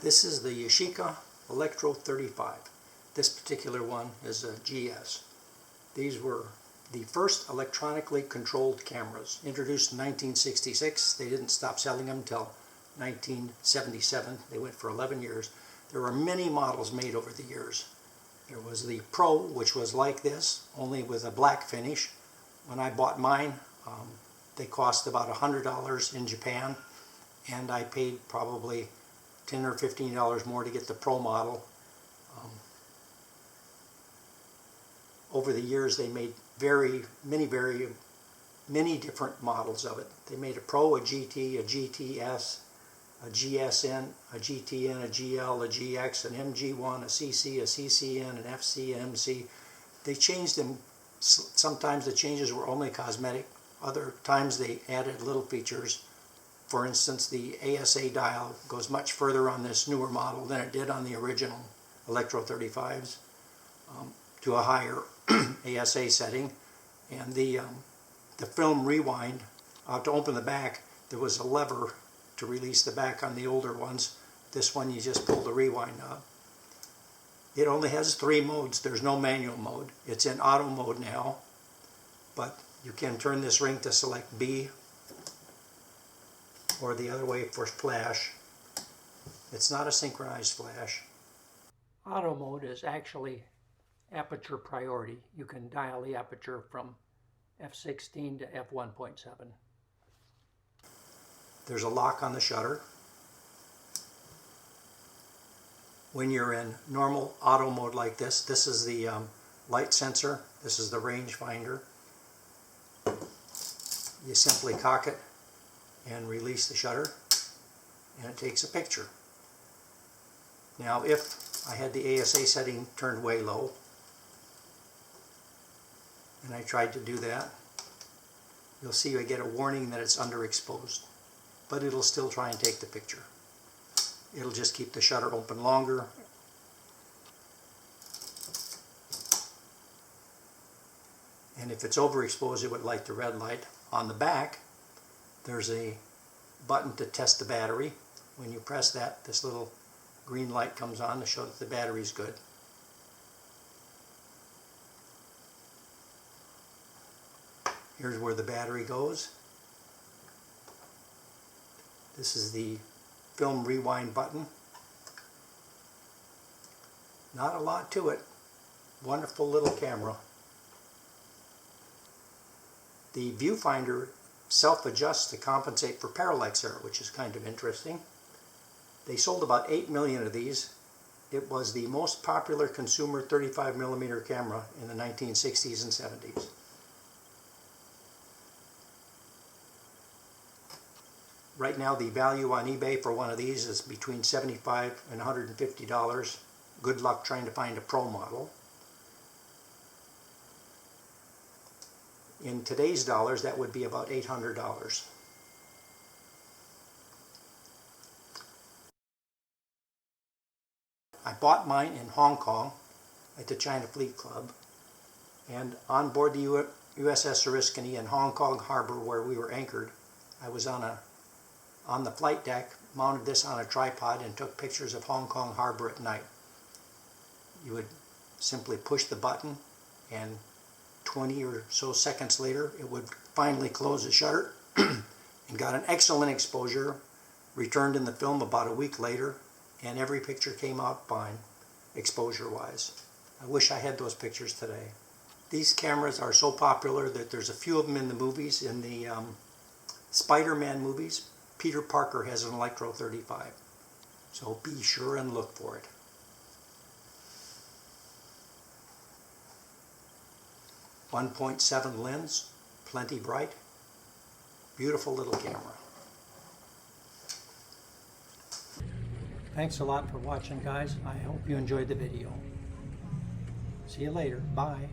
This is the Yashica Electro 35. This particular one is a GS. These were the first electronically controlled cameras, introduced in 1966. They didn't stop selling them until 1977. They went for 11 years. There were many models made over the years. There was the Pro, which was like this, only with a black finish. When I bought mine, they cost about $100 in Japan, and I paid probably $10 or $15 more to get the Pro model. Over the years, they made many different models of it. They made a Pro, a GT, a GTS, a GSN, a GTN, a GL, a GX, an MG1, a CC, a CCN, an FC, an MC. They changed them. Sometimes the changes were only cosmetic. Other times they added little features. For instance, the ASA dial goes much further on this newer model than it did on the original Electro 35s, to a higher ASA setting. And the film rewind, to open the back, there was a lever to release the back on the older ones. This one, you just pull the rewind knob. It only has 3 modes. There's no manual mode. It's in auto mode now, but you can turn this ring to select B, or the other way for flash. It's not a synchronized flash. Auto mode is actually aperture priority. You can dial the aperture from f16 to f1.7. There's a lock on the shutter. When you're in normal auto mode like this, this is the light sensor, this is the range finder. You simply cock it and release the shutter, and it takes a picture. Now, if I had the ASA setting turned way low, and I tried to do that, you'll see I get a warning that it's underexposed, but it'll still try and take the picture. It'll just keep the shutter open longer. And if it's overexposed, it would light the red light. On the back, there's a button to test the battery. When you press that, this little green light comes on to show that the battery's good. Here's where the battery goes. This is the film rewind button. Not a lot to it. Wonderful little camera. The viewfinder self-adjusts to compensate for parallax error, which is kind of interesting. They sold about 8 million of these. It was the most popular consumer 35mm camera in the 1960s and 70s. Right now, the value on eBay for one of these is between $75 and $150. Good luck trying to find a Pro model. In today's dollars, that would be about $800. I bought mine in Hong Kong at the China Fleet Club, and on board the USS Oriskany in Hong Kong Harbor, where we were anchored, I was on the flight deck, mounted this on a tripod, and took pictures of Hong Kong Harbor at night. You would simply push the button, and 20 or so seconds later, it would finally close the shutter and got an excellent exposure, returned in the film about a week later, and every picture came out fine, exposure-wise. I wish I had those pictures today. These cameras are so popular that there's a few of them in the movies. In the Spider-Man movies, Peter Parker has an Electro 35, so be sure and look for it. .7 lens, plenty bright, beautiful little camera. Thanks a lot for watching, guys. I hope you enjoyed the video. See you later. Bye.